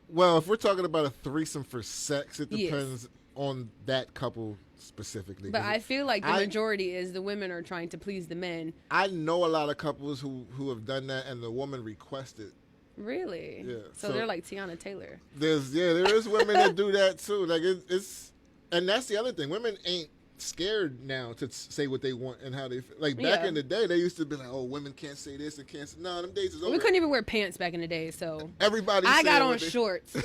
Well, if we're talking about a threesome for sex, it Yes. depends on that couple specifically. But I feel like the majority is the women are trying to please the men. I know a lot of couples who have done that, and the woman requested. Really? Yeah. So they're like Tiana Taylor. There is women that do that too. Like it's, and that's the other thing. Women ain't scared now to say what they want and how they feel. Like back in the day, they used to be like, "Oh, women can't say this and can't say." No, them days is over. We couldn't even wear pants back in the day, so Everybody. I got on shorts.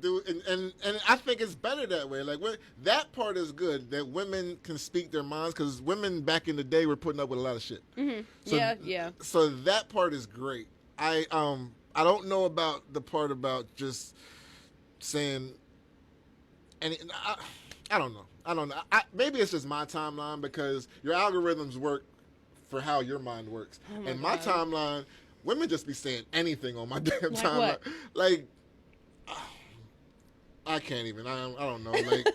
do and I think it's better that way. Like that part is good that women can speak their minds, because women back in the day were putting up with a lot of shit. Mm-hmm. So, yeah. So that part is great. I don't know about the part about just saying any. I don't know. Maybe it's just my timeline, because your algorithms work for how your mind works. Oh and my timeline, women just be saying anything on my damn timeline. What? Like, I can't even. I don't know. Like,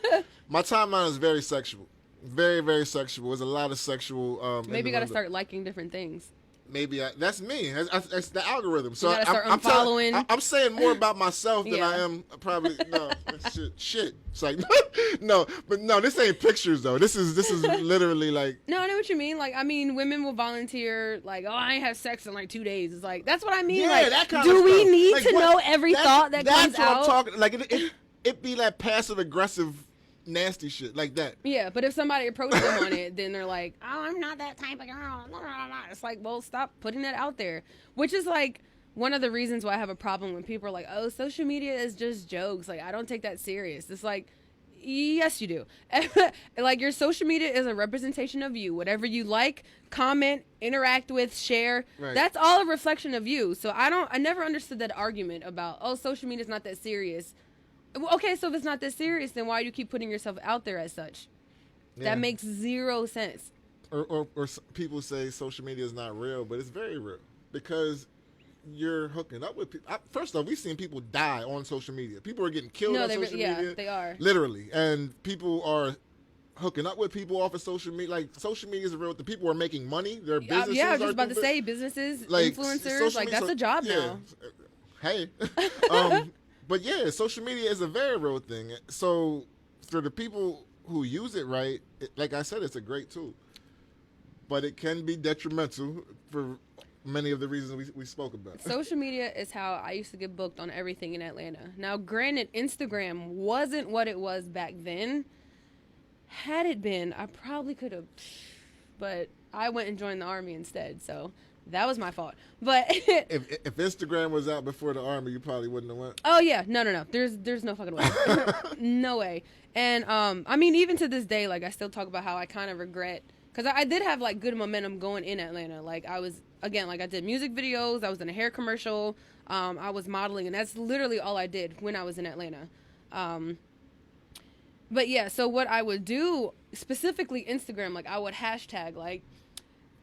my timeline is very sexual. Very, very sexual. There's a lot of sexual. Maybe you got to start liking different things. Maybe that's me. That's the algorithm. So you gotta start unfollowing. I'm saying more about myself than I am probably. No, shit. It's like no, but no. This ain't pictures though. This is literally like. No, I know what you mean. Women will volunteer. Oh, I ain't have sex in 2 days. It's that's what I mean. Yeah, that kind do of we stuff. need to know every thought that comes out? That's what I'm talking. It be like passive aggressive, nasty shit like that. Yeah, but if somebody approaches them on it, then they're like, "Oh, I'm not that type of girl." It's well, stop putting that out there. Which is one of the reasons why I have a problem when people are like, "Oh, social media is just jokes." I don't take that serious. It's yes, you do. Your social media is a representation of you. Whatever you like, comment, interact with, share. Right. That's all a reflection of you. So I never understood that argument about, "Oh, social media is not that serious." Okay, so if it's not that serious, then why do you keep putting yourself out there as such? Yeah. That makes zero sense. Or people say social media is not real, but it's very real, because you're hooking up with people. First off, we've seen people die on social media. People are getting killed on social media. Yeah, they are. Literally. And people are hooking up with people off of social media. Social media is real. The people are making money. Their businesses I was just about to say, businesses, influencers, that's a job now. Hey. But yeah, social media is a very real thing. So for the people who use it right, like I said, it's a great tool. But it can be detrimental for many of the reasons we spoke about. Social media is how I used to get booked on everything in Atlanta. Now, granted, Instagram wasn't what it was back then. Had it been, I probably could have. But I went and joined the Army instead, so that was my fault. But if Instagram was out before the Army, you probably wouldn't have went. Oh yeah, no. There's no fucking way. No way. And I mean, even to this day, I still talk about how I kind of regret, because I did have good momentum going in Atlanta. I was again, like I did music videos. I was in a hair commercial. I was modeling, and that's literally all I did when I was in Atlanta. But yeah, so what I would do, specifically Instagram, like I would hashtag like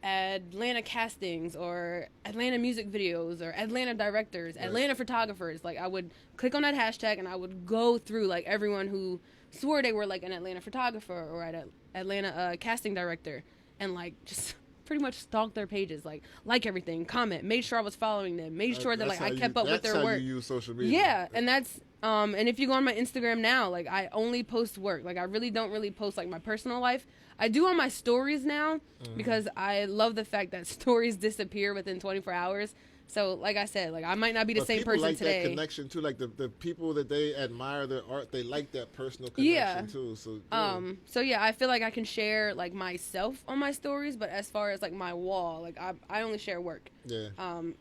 Atlanta castings or Atlanta music videos or Atlanta directors, right. Atlanta photographers. Like I would click on that hashtag and I would go through like everyone who swore they were like an Atlanta photographer or an Atlanta casting director, and like just pretty much stalk their pages, like everything, comment, made sure I was following them, made sure that like I kept up with their work. That's how you use social media. Yeah, and that's and if you go on my Instagram now, like I only post work. Like I really don't post like my personal life. I do on my stories now because I love the fact that stories disappear within 24 hours. So, like I said, like I might not be the same person today. People like that connection too. Like the people that they admire their art, they like that personal connection too. So so yeah, I feel like I can share like myself on my stories, but as far as like my wall, like I only share work. Yeah.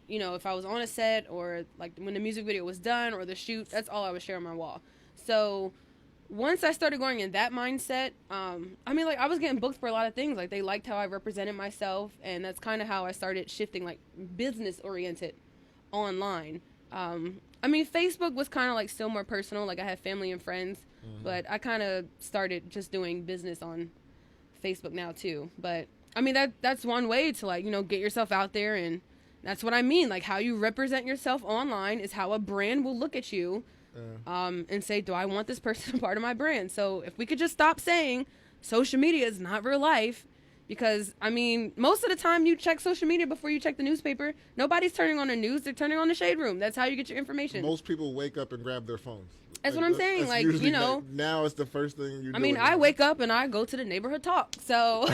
You know, if I was on a set or like when the music video was done or the shoot, that's all I would share on my wall. So once I started going in that mindset, I mean, like I was getting booked for a lot of things. Like they liked how I represented myself, and that's kind of how I started shifting like business oriented online. I mean, Facebook was kind of like still more personal. Like I had family and friends, but I kind of started just doing business on Facebook now too. But I mean, that's one way to like, you know, get yourself out there, and that's what I mean. Like how you represent yourself online is how a brand will look at you. And say, do I want this person a part of my brand? So if we could just stop saying social media is not real life, because I mean, most of the time you check social media before you check the newspaper. Nobody's turning on the news; they're turning on the shade room. That's how you get your information. Most people wake up and grab their phones. That's what I'm saying. Like, you know, now it's the first thing you do. I mean, I wake up and I go to the neighborhood talk. So,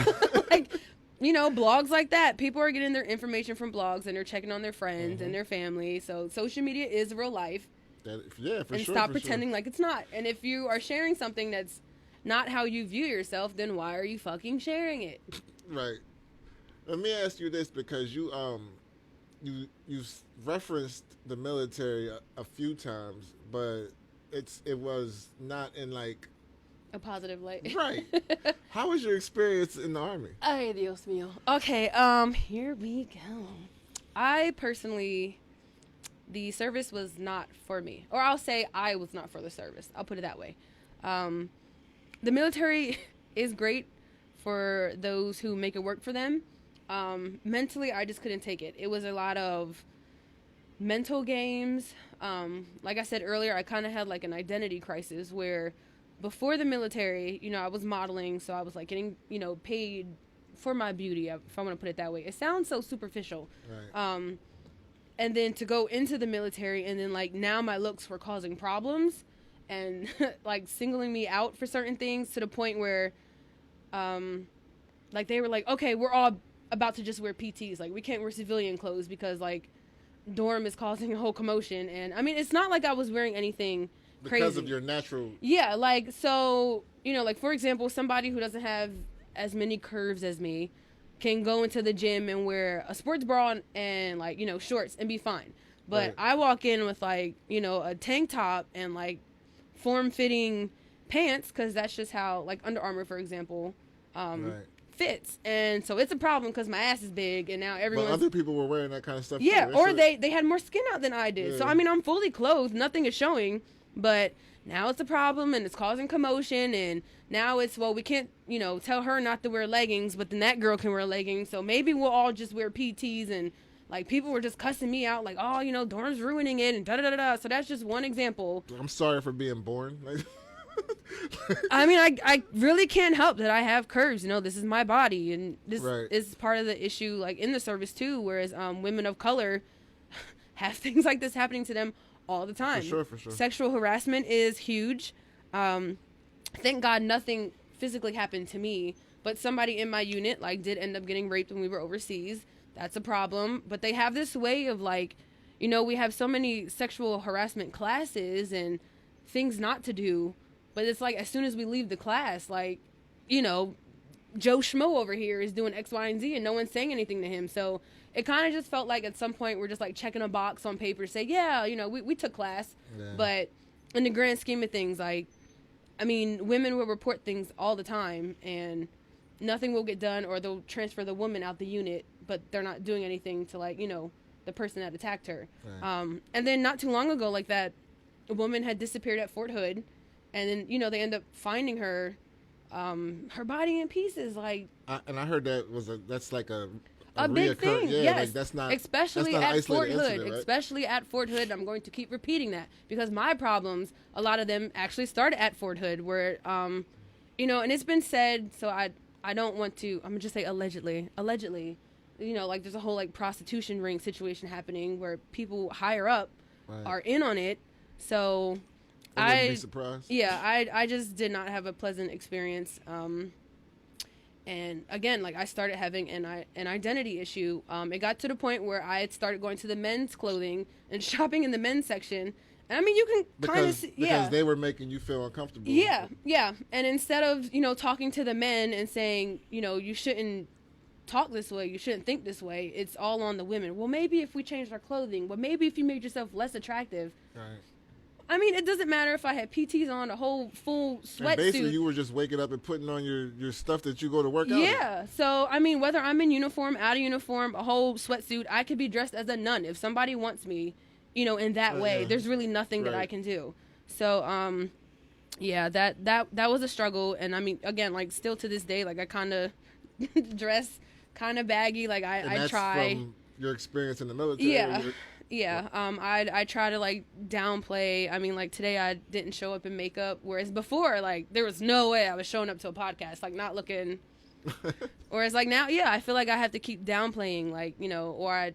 like, you know, blogs like that. People are getting their information from blogs, and they're checking on their friends and their family. So social media is real life. For and sure. Stop pretending like it's not. And if you are sharing something that's not how you view yourself, then why are you fucking sharing it? Right. Let me ask you this, because you referenced the military a few times, but it was not in like a positive light. Right. How was your experience in the Army? Ay, Dios mío. Okay, here we go. I personally, the service was not for me. Or I'll say I was not for the service. I'll put it that way. The military is great for those who make it work for them. Mentally, I just couldn't take it. It was a lot of mental games. Like I said earlier, I kind of had like an identity crisis where before the military, you know, I was modeling. So I was like getting, you know, paid for my beauty, if I want to put it that way. It sounds so superficial. Right. And then to go into the military, and then like now my looks were causing problems and like singling me out for certain things to the point where like they were like, okay, we're all about to just wear PTs. Like we can't wear civilian clothes because like dorm is causing a whole commotion. And I mean, it's not like I was wearing anything crazy. Because of your natural. Yeah. Like, so, you know, like for example, somebody who doesn't have as many curves as me can go into the gym and wear a sports bra and like, you know, shorts and be fine. But right. I walk in with like, you know, a tank top and like form-fitting pants, because that's just how like Under Armour, for example, fits. And so it's a problem because my ass is big, and now everyone. But other people were wearing that kind of stuff. Yeah, too. or they had more skin out than I did. Yeah. So I mean, I'm fully clothed, nothing is showing, but now it's a problem and it's causing commotion. And now it's, well, we can't, you know, tell her not to wear leggings, but then that girl can wear leggings. So maybe we'll all just wear PTs. And like people were just cussing me out, like, oh, you know, dorm's ruining it and da da da da. So that's just one example. I'm sorry for being born. I mean, I really can't help that I have curves. You know, this is my body, and this is part of the issue, like in the service too. Whereas women of color have things like this happening to them all the time. For sure. Sexual harassment is huge. Thank God nothing physically happened to me, but somebody in my unit like did end up getting raped when we were overseas. That's a problem. But they have this way of like, you know, we have so many sexual harassment classes and things not to do. But it's like as soon as we leave the class, like, you know, Joe Schmo over here is doing X, Y, and Z, and no one's saying anything to him. So it kind of just felt like at some point we're just like checking a box on paper, say, yeah, you know, we took class. Yeah. But in the grand scheme of things, like, I mean, women will report things all the time, and nothing will get done, or they'll transfer the woman out the unit but they're not doing anything to like, the person that attacked her. Right. And then not too long ago, like that woman had disappeared at Fort Hood, and then, they end up finding her, her body in pieces. Like, And I heard that's like a big thing. Yeah, yes. like that's not especially that's not an at Fort isolated Hood. incident, right? Especially at Fort Hood. I'm going to keep repeating that because my problems, a lot of them actually started at Fort Hood, where, and it's been said. So I don't want to. I'm gonna just say allegedly. Like there's a whole like prostitution ring situation happening where people higher up Right. are in on it. So I wouldn't be surprised. yeah, I just did not have a pleasant experience. And again, like I started having an identity issue. It got to the point where I had started going to the men's clothing and shopping in the men's section. And I mean, you can kind of see, because they were making you feel uncomfortable. Yeah. And instead of, talking to the men and saying, you shouldn't talk this way, you shouldn't think this way, it's all on the women. Well, maybe if we changed our clothing, well, maybe if you made yourself less attractive. Right. I mean, it doesn't matter if I had PTs on, a whole full sweatsuit. And basically, you were just waking up and putting on your stuff that you go to work out. Yeah. So, I mean, whether I'm in uniform, out of uniform, a whole sweatsuit, I could be dressed as a nun. If somebody wants me, in that way, yeah. there's really nothing that I can do. So, yeah, that was a struggle. And I mean, again, like still to this day, like I kind of dress kind of baggy. Like I try. From your experience in the military. Yeah. Yeah, I try to like downplay. I mean, like today I didn't show up in makeup, whereas before, like there was no way I was showing up to a podcast like not looking. Whereas like now, yeah, I feel like I have to keep downplaying, like or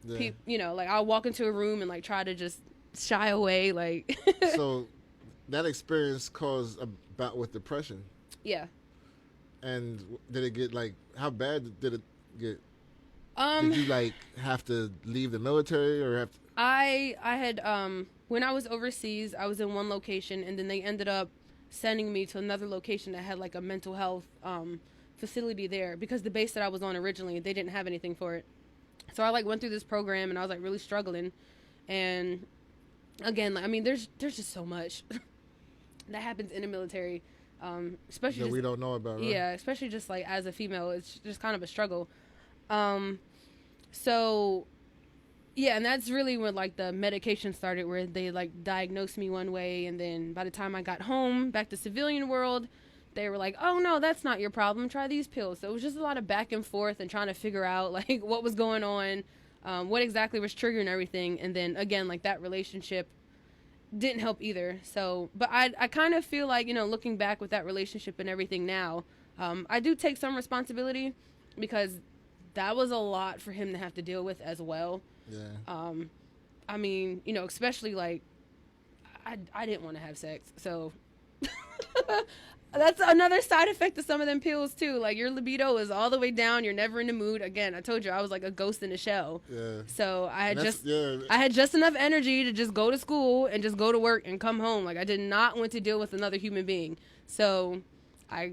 like I'll walk into a room and like try to just shy away, like. So, that experience caused a bout with depression. Yeah. And did it get like how bad did it get? Did you like have to leave the military or have to... I had when I was overseas, I was in one location and then they ended up sending me to another location that had like a mental health facility there because the base that I was on originally, they didn't have anything for it. So I like went through this program and I was like really struggling. And again, like, I mean there's just so much that happens in the military. Especially that we don't know about, right? Yeah, especially just like as a female, it's just kind of a struggle. So yeah, and that's really when like the medication started, where they like diagnosed me one way, and then by the time I got home back to civilian world, they were like, oh no, that's not your problem, try these pills. So it was just a lot of back and forth and trying to figure out like what was going on, what exactly was triggering everything. And then again, like that relationship didn't help either. So, but I kind of feel like, looking back with that relationship and everything now, I do take some responsibility because that was a lot for him to have to deal with as well. Yeah. I mean, especially like I didn't want to have sex. So that's another side effect of some of them pills too. Like your libido is all the way down. You're never in the mood. Again, I told you I was like a ghost in a shell. Yeah. So I had had just enough energy to just go to school and just go to work and come home. Like I did not want to deal with another human being. So I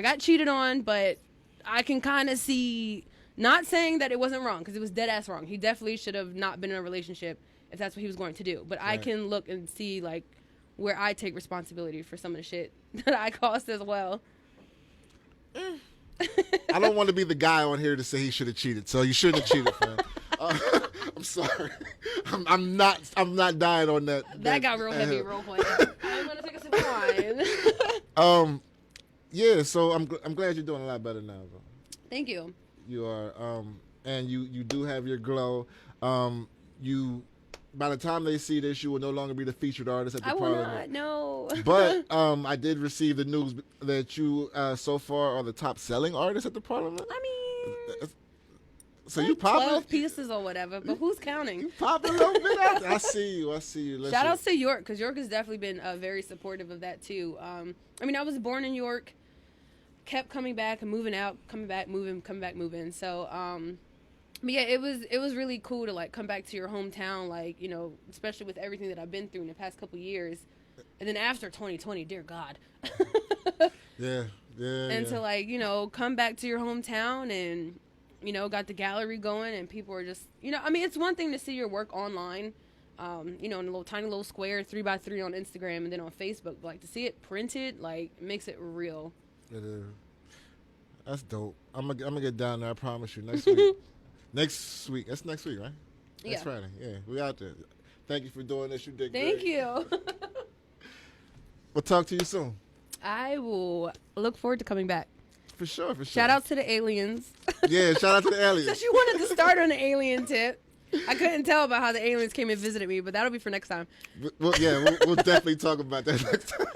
got cheated on, but I can kind of see, not saying that it wasn't wrong, because it was dead ass wrong. He definitely should have not been in a relationship if that's what he was going to do. But right. I can look and see like where I take responsibility for some of the shit that I caused as well. I don't want to be the guy on here to say he should have cheated, so you shouldn't have cheated, fam. I'm sorry. I'm not dying on that. That got real heavy real quick. I'm gonna take a sip of wine. Yeah. So I'm glad you're doing a lot better now, though. Thank you. You are, and you do have your glow. You, by the time they see this, you will no longer be the featured artist at the Parliament. I will not, no. But I did receive the news that you so far are the top selling artist at the Parliament. I mean, so like you popping 12 pieces or whatever, but who's counting? You popping a little bit out there. I see you. Listen. Shout out to York, because York has definitely been very supportive of that too. I mean, I was born in York, kept coming back and moving out, coming back, moving, coming back, moving. So, but yeah, it was really cool to like come back to your hometown, like, especially with everything that I've been through in the past couple years. And then after 2020, dear God. Yeah. And to like, come back to your hometown and, got the gallery going and people are just, I mean, it's one thing to see your work online, in a little tiny little square 3x3 on Instagram and then on Facebook, but like to see it printed, like, makes it real. It is. That's dope. I'm gonna get down there. I promise you. Next week. Next week. That's next week, right? Next Yeah. Friday. Yeah, we out there. Thank you for doing this. You did Thank great. you. We'll talk to you soon. I will look forward to coming back. For sure. For sure. Shout out to the aliens. Yeah. Shout out to the aliens. Since you wanted to start on an alien tip, I couldn't tell about how the aliens came and visited me, but that'll be for next time. We'll definitely talk about that next time.